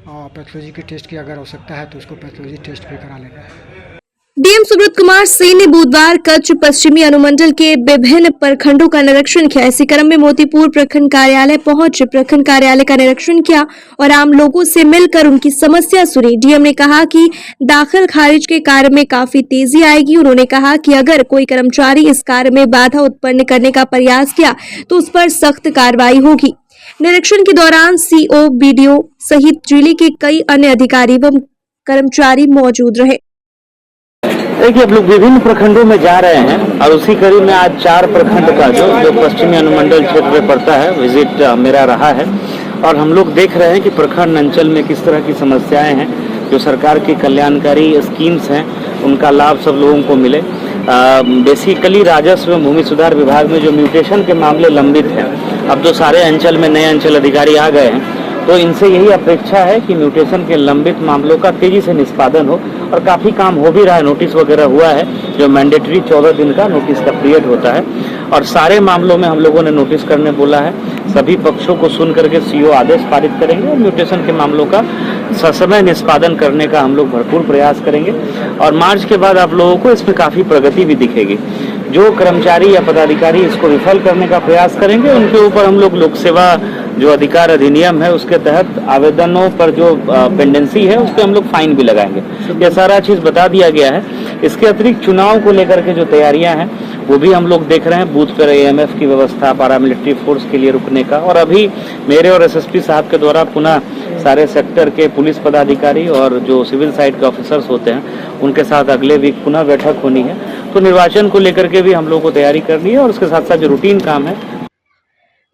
और पैथोलॉजी के टेस्ट की अगर आवश्यकता है तो उसको पैथोलॉजी टेस्ट भी करा लेना है। डीएम सुब्रत कुमार सिंह ने बुधवार कच्छ पश्चिमी अनुमंडल के विभिन्न प्रखंडों का निरीक्षण किया। इसी क्रम में मोतीपुर प्रखंड कार्यालय पहुंच प्रखंड कार्यालय का निरीक्षण किया और आम लोगों से मिलकर उनकी समस्या सुनी। डीएम ने कहा कि दाखिल खारिज के कार्य में काफी तेजी आएगी। उन्होंने कहा कि अगर कोई कर्मचारी इस कार्य में बाधा उत्पन्न करने का प्रयास किया तो उस पर सख्त कार्रवाई होगी। निरीक्षण के दौरान सीओ, बीडीओ सहित जिले के कई अन्य अधिकारी व कर्मचारी मौजूद रहे। देखिए, अब लोग विभिन्न प्रखंडों में जा रहे हैं और उसी कड़ी में आज 4 प्रखंड का जो पश्चिमी अनुमंडल क्षेत्र में पड़ता है विजिट मेरा रहा है और हम लोग देख रहे हैं कि प्रखंड अंचल में किस तरह की समस्याएं हैं। जो सरकार की कल्याणकारी स्कीम्स हैं उनका लाभ सब लोगों को मिले। बेसिकली राजस्व एवं भूमि सुधार विभाग में जो म्यूटेशन के मामले लंबित हैं, अब तो सारे अंचल में नए अंचल अधिकारी आ गए हैं, तो इनसे यही अपेक्षा है कि म्यूटेशन के लंबित मामलों का तेजी से निष्पादन हो और काफ़ी काम हो भी रहा है। नोटिस वगैरह हुआ है, जो मैंडेटरी 14 दिन का नोटिस का पीरियड होता है और सारे मामलों में हम लोगों ने नोटिस करने बोला है। सभी पक्षों को सुन करके सीओ आदेश पारित करेंगे और म्यूटेशन के मामलों का ससमय निष्पादन करने का हम लोग भरपूर प्रयास करेंगे और मार्च के बाद आप लोगों को इसमें काफ़ी प्रगति भी दिखेगी। जो कर्मचारी या पदाधिकारी इसको विफल करने का प्रयास करेंगे उनके ऊपर हम लोग लोक सेवा जो अधिकार अधिनियम है उसके तहत आवेदनों पर जो पेंडेंसी है उस पर हम लोग फाइन भी लगाएंगे। यह सारा चीज़ बता दिया गया है। इसके अतिरिक्त चुनाव को लेकर के जो तैयारियां हैं वो भी हम लोग देख रहे हैं। बूथ पर एएमएफ की व्यवस्था, पैरामिलिट्री फोर्स के लिए रुकने का, और अभी मेरे और एसएसपी साहब के द्वारा पुनः सारे सेक्टर के पुलिस पदाधिकारी और जो सिविल साइड के ऑफिसर्स होते हैं उनके साथ अगले वीक पुनः बैठक होनी है। तो निर्वाचन को लेकर के भी हम लोग को तैयारी करनी है और उसके साथ साथ जो रूटीन काम है।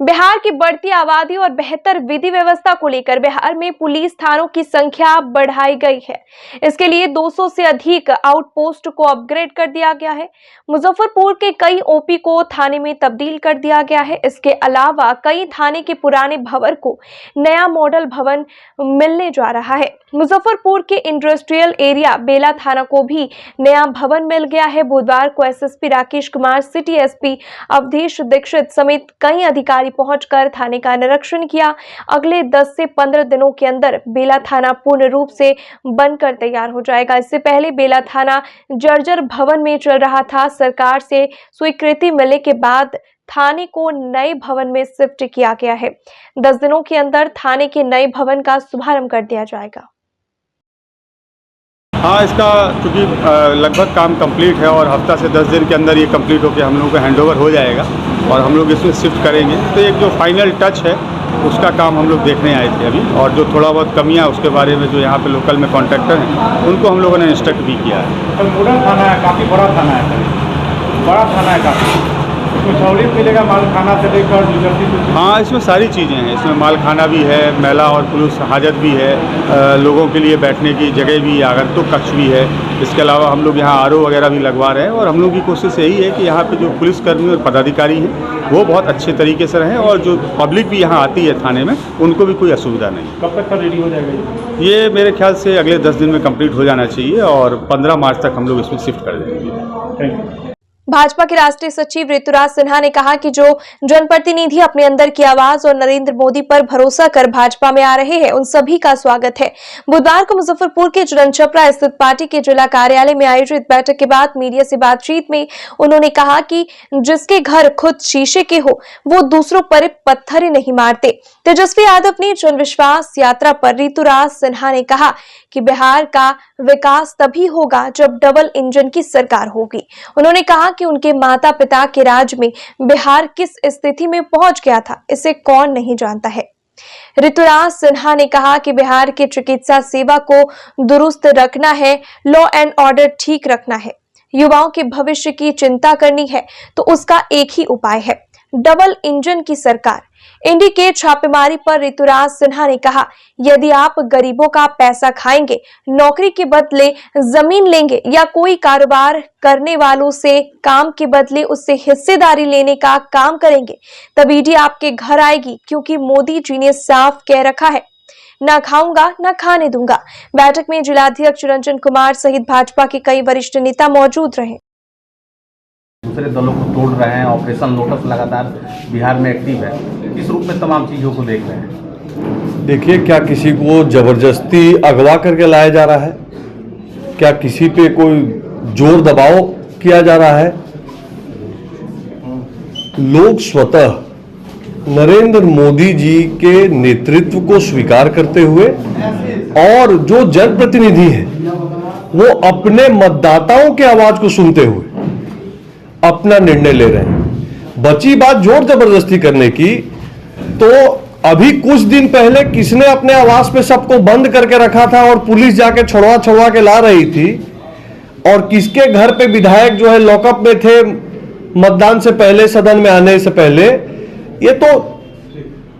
बिहार की बढ़ती आबादी और बेहतर विधि व्यवस्था को लेकर बिहार में पुलिस थानों की संख्या बढ़ाई गई है। इसके लिए 200 से अधिक आउटपोस्ट को अपग्रेड कर दिया गया है। मुजफ्फरपुर के कई ओपी को थाने में तब्दील कर दिया गया है। इसके अलावा कई थाने के पुराने भवन को नया मॉडल भवन मिलने जा रहा है। मुजफ्फरपुर के इंडस्ट्रियल एरिया बेला थाना को भी नया भवन मिल गया है। बुधवार को SSP Rakesh Kumar, city SP Awadhesh Dixit समेत कई अधिकारी पहुंचकर थाने का निरीक्षण किया। अगले 10 से 15 दिनों के अंदर बेला थाना पूर्ण रूप से बनकर तैयार हो जाएगा। इससे पहले बेला थाना जर्जर भवन में चल रहा था। सरकार से स्वीकृति मिलने के बाद थाने को नए भवन में शिफ्ट किया गया है। 10 दिनों के अंदर थाने के नए भवन का शुभारंभ कर दिया जाएगा। हाँ, इसका क्योंकि लगभग काम कंप्लीट है और हफ्ता से 10 दिन के अंदर ये कंप्लीट होकर हम लोगों को हैंडओवर हो जाएगा और हम लोग इसमें शिफ्ट करेंगे। तो एक जो फाइनल टच है उसका काम हम लोग देखने आए थे अभी, और जो थोड़ा बहुत कमियां उसके बारे में जो यहाँ पे लोकल में कॉन्ट्रैक्टर हैं उनको हम लोगों ने इंस्ट्रक्ट भी किया है। मॉडर्न थाना है, काफ़ी बड़ा थाना है, बड़ा थाना है काफ़ी। इसमें सहूलियत मिलेगा माल खाना से लेकर। हाँ, इसमें सारी चीज़ें हैं। इसमें माल खाना भी है, महिला और पुरुष हाजत भी है, लोगों के लिए बैठने की जगह भी, आगंतुक कक्ष भी है। इसके अलावा हम लोग यहाँ आरओ वगैरह भी लगवा रहे हैं और हम लोग की कोशिश यही है कि यहाँ पे जो पुलिसकर्मी और पदाधिकारी हैं वो बहुत अच्छे तरीके से रहें और जो पब्लिक भी यहाँ आती है थाने में उनको भी कोई असुविधा नहीं। कब तक रेडी हो जाएगा ये? मेरे ख्याल से अगले 10 दिन में कंप्लीट हो जाना चाहिए और 15 मार्च तक हम लोग इसमें शिफ्ट कर देंगे। Thank you. भाजपा के राष्ट्रीय सचिव ऋतुराज सिन्हा ने कहा कि जो जनप्रतिनिधि अपने अंदर की आवाज और नरेंद्र मोदी पर भरोसा कर भाजपा में आ रहे हैं, उन सभी का स्वागत है। बुधवार को मुजफ्फरपुर के चुरनचपड़ा स्थित पार्टी के जिला कार्यालय में आयोजित बैठक के बाद मीडिया से बातचीत में उन्होंने कहा कि जिसके घर खुद शीशे के हो वो दूसरों पर पत्थर ही नहीं मारते। तेजस्वी यादव ने जन विश्वास यात्रा पर ऋतुराज सिन्हा ने कहा कि बिहार का विकास तभी होगा जब डबल इंजन की सरकार होगी। उन्होंने कहा कि उनके माता पिता के राज में बिहार किस स्थिति में पहुंच गया था, इसे कौन नहीं जानता है। ऋतुराज सिन्हा ने कहा कि बिहार की चिकित्सा सेवा को दुरुस्त रखना है, लॉ एंड ऑर्डर ठीक रखना है, युवाओं के भविष्य की चिंता करनी है तो उसका एक ही उपाय है, डबल इंजन की सरकार। इंडी के छापेमारी पर ऋतुराज सिन्हा ने कहा, यदि आप गरीबों का पैसा खाएंगे, नौकरी के बदले जमीन लेंगे या कोई कारोबार करने वालों से काम के बदले उससे हिस्सेदारी लेने का काम करेंगे, तब ईडी आपके घर आएगी, क्योंकि मोदी जी ने साफ कह रखा है, ना खाऊंगा ना खाने दूंगा। बैठक में जिलाध्यक्ष रंजन कुमार सहित भाजपा के कई वरिष्ठ नेता मौजूद रहे। दूसरे दलों को तोड़ रहे हैं, ऑपरेशन लोटस लगातार बिहार में एक्टिव है, किस रूप में तमाम चीज़ों को देख रहे हैं? देखिए, क्या किसी को जबरदस्ती अगवा करके लाया जा रहा है? क्या किसी पे कोई जोर दबाव किया जा रहा है? लोग स्वतः नरेंद्र मोदी जी के नेतृत्व को स्वीकार करते हुए और जो जनप्रतिनिधि हैं वो अपने मतदाताओं की आवाज को सुनते हुए अपना निर्णय ले रहे हैं। बची बात जोर जबरदस्ती करने की, तो अभी कुछ दिन पहले किसने अपने आवास पे सबको बंद करके रखा था और पुलिस जाके छुड़वा के ला रही थी, और किसके घर पे विधायक जो है लॉकअप में थे मतदान से पहले, सदन में आने से पहले। ये तो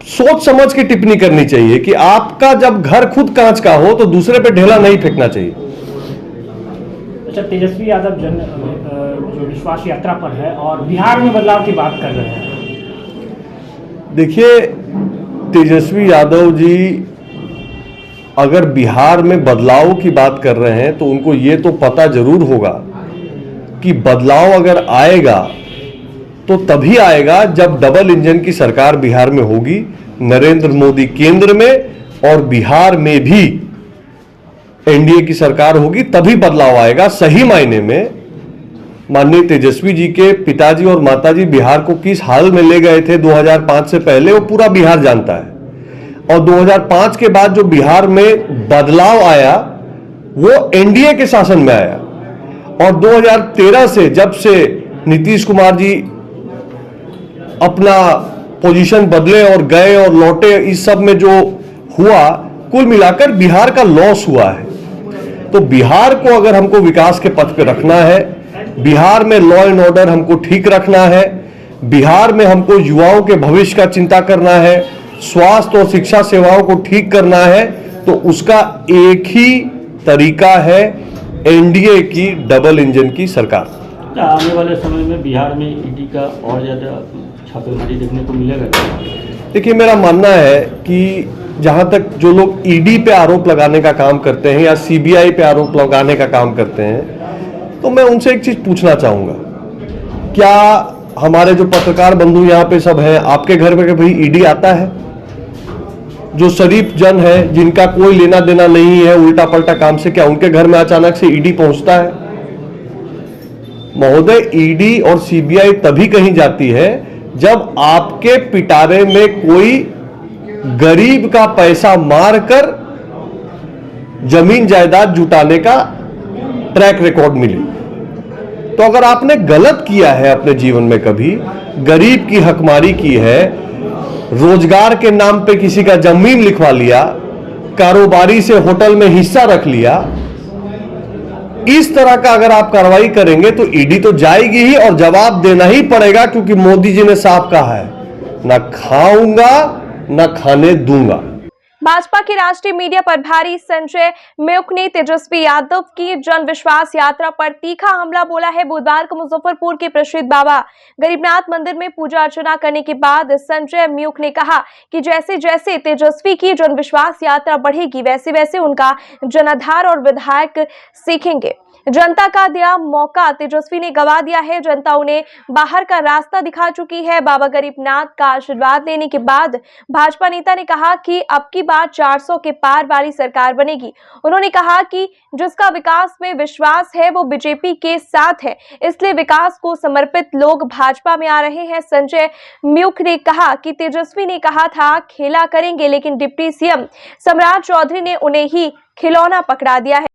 सोच समझ के टिप्पणी करनी चाहिए कि आपका जब घर खुद कांच का हो तो दूसरे पे ढेला नहीं फेंकना चाहिए। अच्छा, तेजस्वी यादव जो विश्वास यात्रा पर है और बिहार में बदलाव की बात कर रहे हैं। देखिए, तेजस्वी यादव जी अगर बिहार में बदलाव की बात कर रहे हैं तो उनको ये तो पता जरूर होगा कि बदलाव अगर आएगा तो तभी आएगा जब डबल इंजन की सरकार बिहार में होगी, नरेंद्र मोदी केंद्र में और बिहार में भी एनडीए की सरकार होगी, तभी बदलाव आएगा। सही मायने में माननीय तेजस्वी जी के पिताजी और माताजी बिहार को किस हाल में ले गए थे 2005 से पहले, वो पूरा बिहार जानता है। और 2005 के बाद जो बिहार में बदलाव आया वो एनडीए के शासन में आया, और 2013 से जब से नीतीश कुमार जी अपना पोजीशन बदले और गए और लौटे, इस सब में जो हुआ, कुल मिलाकर बिहार का लॉस हुआ है। तो बिहार को अगर हमको विकास के पथ पे रखना है, बिहार में लॉ एंड ऑर्डर हमको ठीक रखना है, बिहार में हमको युवाओं के भविष्य का चिंता करना है, स्वास्थ्य और शिक्षा सेवाओं को ठीक करना है, तो उसका एक ही तरीका है एनडीए की डबल इंजन की सरकार। आने वाले समय में बिहार में ईडी का और ज्यादा छापेमारी देखने को मिलेगा? देखिए, मेरा मानना है कि जहां तक जो लोग ईडी पे आरोप लगाने का काम करते हैं या सीबीआई पे आरोप लगाने का काम करते हैं, तो मैं उनसे एक चीज पूछना चाहूंगा, क्या हमारे जो पत्रकार बंधु यहाँ पे सब हैं, आपके घर पे कभी ईडी आता है? जो शरीफ जन है, जिनका कोई लेना देना नहीं है उल्टा पलटा काम से, क्या उनके घर में अचानक से ईडी पहुंचता है? महोदय, ईडी और सीबीआई तभी कहीं जाती है जब आपके पिटारे में कोई गरीब का पैसा मारकर जमीन जायदाद जुटाने का ट्रैक रिकॉर्ड मिले। तो अगर आपने गलत किया है अपने जीवन में, कभी गरीब की हकमारी की है, रोजगार के नाम पे किसी का जमीन लिखवा लिया, कारोबारी से होटल में हिस्सा रख लिया, इस तरह का अगर आप कार्रवाई करेंगे तो ईडी तो जाएगी ही और जवाब देना ही पड़ेगा, क्योंकि मोदी जी ने साफ कहा है, ना खाऊंगा ना खाने दूंगा। भाजपा के राष्ट्रीय मीडिया प्रभारी संजय मयूख ने तेजस्वी यादव की जन विश्वास यात्रा पर तीखा हमला बोला है। बुधवार को मुजफ्फरपुर के प्रसिद्ध बाबा गरीबनाथ मंदिर में पूजा अर्चना करने के बाद संजय मयूख ने कहा कि जैसे जैसे तेजस्वी की जन विश्वास यात्रा बढ़ेगी, वैसे वैसे उनका जनाधार और विधायक सीखेंगे। जनता का दिया मौका तेजस्वी ने गवा दिया है। जनता उन्हें बाहर का रास्ता दिखा चुकी है। बाबा गरीबनाथ का आशीर्वाद लेने के बाद भाजपा नेता ने कहा कि अब की बार 400 के पार वाली सरकार बनेगी। उन्होंने कहा कि जिसका विकास में विश्वास है वो बीजेपी के साथ है, इसलिए विकास को समर्पित लोग भाजपा में आ रहे हैं। संजय म्यूख ने कहा कि तेजस्वी ने कहा था खेला करेंगे, लेकिन डिप्टी सीएम सम्राट चौधरी ने उन्हें ही खिलौना पकड़ा दिया है।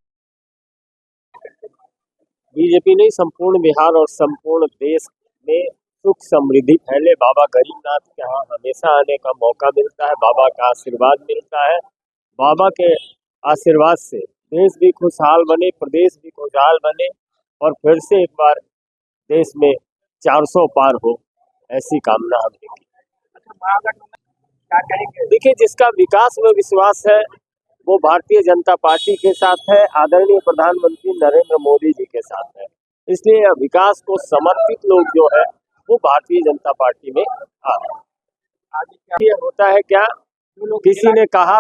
बीजेपी ने संपूर्ण बिहार और संपूर्ण देश में सुख समृद्धि फैले। बाबा गरीबनाथ के यहाँ हमेशा आने का मौका मिलता है, बाबा का आशीर्वाद मिलता है। बाबा के आशीर्वाद से देश भी खुशहाल बने, प्रदेश भी खुशहाल बने और फिर से एक बार देश में 400 पार हो, ऐसी कामना हम देखी। देखिए, जिसका विकास में विश्वास है वो भारतीय जनता पार्टी के साथ है, आदरणीय प्रधानमंत्री नरेंद्र मोदी जी के साथ है। इसलिए विकास को समर्पित लोग जो है वो भारतीय जनता पार्टी में आ रहे हैं। ये होता है क्या, किसी ने कहा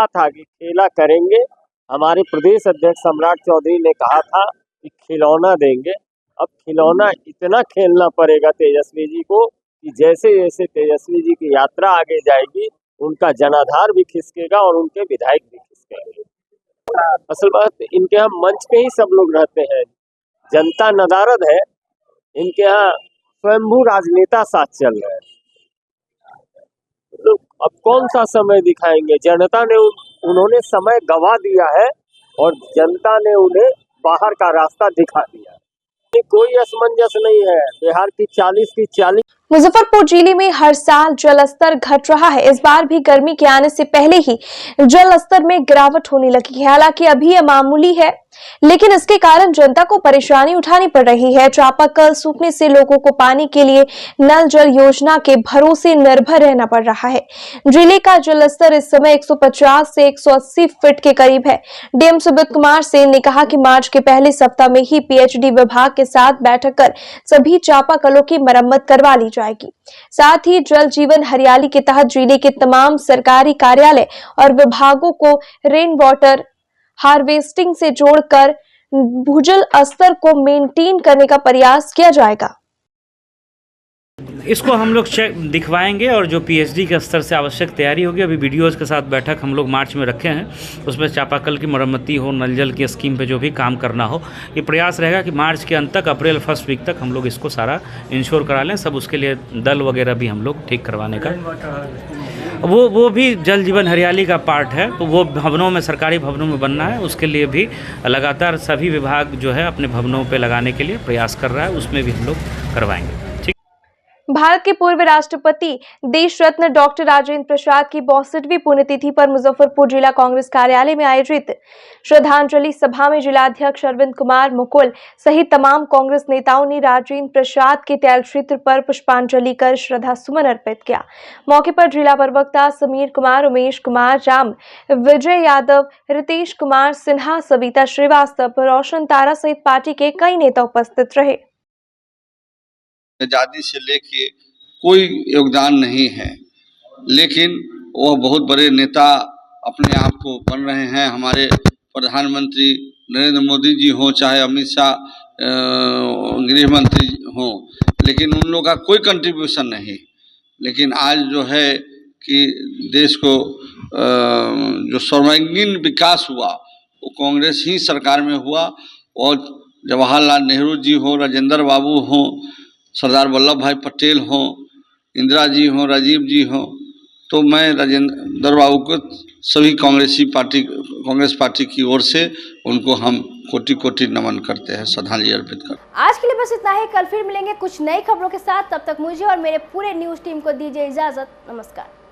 था कि खेला करेंगे। हमारे प्रदेश अध्यक्ष सम्राट चौधरी ने कहा था कि खिलौना देंगे। अब खिलौना इतना खेलना पड़ेगा तेजस्वी जी को कि जैसे जैसे तेजस्वी जी की यात्रा आगे जाएगी उनका जनाधार भी खिसकेगा और उनके विधायक भी खिसकेंगे। असल बात, इनके यहाँ मंच पे ही सब लोग रहते हैं, जनता नदारद है। इनके यहाँ स्वयंभू राजनेता साथ चल रहे हैं। तो अब कौन सा समय दिखाएंगे? जनता ने उन्होंने समय गवा दिया है और जनता ने उन्हें बाहर का रास्ता दिखा दिया। कोई असमंजस नहीं है। बिहार की 40 की 40। मुजफ्फरपुर जिले में हर साल जल स्तर घट रहा है। इस बार भी गर्मी के आने से पहले ही जल स्तर में गिरावट होने लगी है। हालांकि अभी यह मामूली है, लेकिन इसके कारण जनता को परेशानी उठानी पड़ रही है। चापाकल सूखने से लोगों को पानी के लिए नल जल योजना के भरोसे निर्भर रहना पड़ रहा है। जिले का जल स्तर इस समय 150 से 180 फीट के करीब है। डीएम सुबोध कुमार सेन ने कहा कि मार्च के पहले सप्ताह में ही पीएचडी विभाग के साथ बैठक कर सभी चापाकलों की मरम्मत करवा ली जाएगी। साथ ही जल जीवन हरियाली के तहत जिले के तमाम सरकारी कार्यालय और विभागों को रेन वाटर हार्वेस्टिंग से जोड़कर भूजल स्तर को मेंटेन करने का प्रयास किया जाएगा। इसको हम लोग दिखवाएंगे और जो पीएचडी के स्तर से आवश्यक तैयारी होगी। अभी वीडियोज़ के साथ बैठक हम लोग मार्च में रखे हैं। उसमें चापाकल की मरम्मती हो, नल जल की स्कीम पे जो भी काम करना हो, ये प्रयास रहेगा कि मार्च के अंत तक, अप्रैल फर्स्ट वीक तक हम लोग इसको सारा इंश्योर करा लें। सब उसके लिए दल वगैरह भी हम लोग ठीक करवाने का, वो भी जल जीवन हरियाली का पार्ट है। तो वो भवनों में, सरकारी भवनों में बनना है। उसके लिए भी लगातार सभी विभाग जो है अपने भवनों पे लगाने के लिए प्रयास कर रहा है। उसमें भी हम लोग करवाएंगे। भारत के पूर्व राष्ट्रपति देश रत्न डॉक्टर राजेंद्र प्रसाद की 62वीं पुण्यतिथि पर मुजफ्फरपुर जिला कांग्रेस कार्यालय में आयोजित श्रद्धांजलि सभा में जिलाध्यक्ष अरविंद कुमार मुकुल सहित तमाम कांग्रेस नेताओं ने राजेंद्र प्रसाद के तैल क्षेत्र पर पुष्पांजलि कर श्रद्धा सुमन अर्पित किया। मौके पर जिला प्रवक्ता समीर कुमार, उमेश कुमार, राम विजय यादव, रितेश कुमार सिन्हा, सविता श्रीवास्तव, रोशन तारा सहित पार्टी के कई नेता उपस्थित रहे। आज़ादी से लेके कोई योगदान नहीं है, लेकिन वह बहुत बड़े नेता अपने आप को बन रहे हैं। हमारे प्रधानमंत्री नरेंद्र मोदी जी हों, चाहे अमित शाह गृह मंत्री हों, लेकिन उन लोगों का कोई कंट्रीब्यूशन नहीं। लेकिन आज जो है कि देश को जो सर्वांगीण विकास हुआ वो कांग्रेस ही सरकार में हुआ। और जवाहरलाल नेहरू जी हों, राजेंद्र बाबू हों, सरदार वल्लभ भाई पटेल हों, इंदिरा जी हों, राजीव जी हों, तो मैं राजेंद्र बाबू को सभी कांग्रेस पार्टी की ओर से उनको हम कोटि कोटि नमन करते हैं, श्रद्धांजलि अर्पित करते हैं। आज के लिए बस इतना ही। कल फिर मिलेंगे कुछ नई खबरों के साथ। तब तक मुझे और मेरे पूरे न्यूज़ टीम को दीजिए इजाजत। नमस्कार।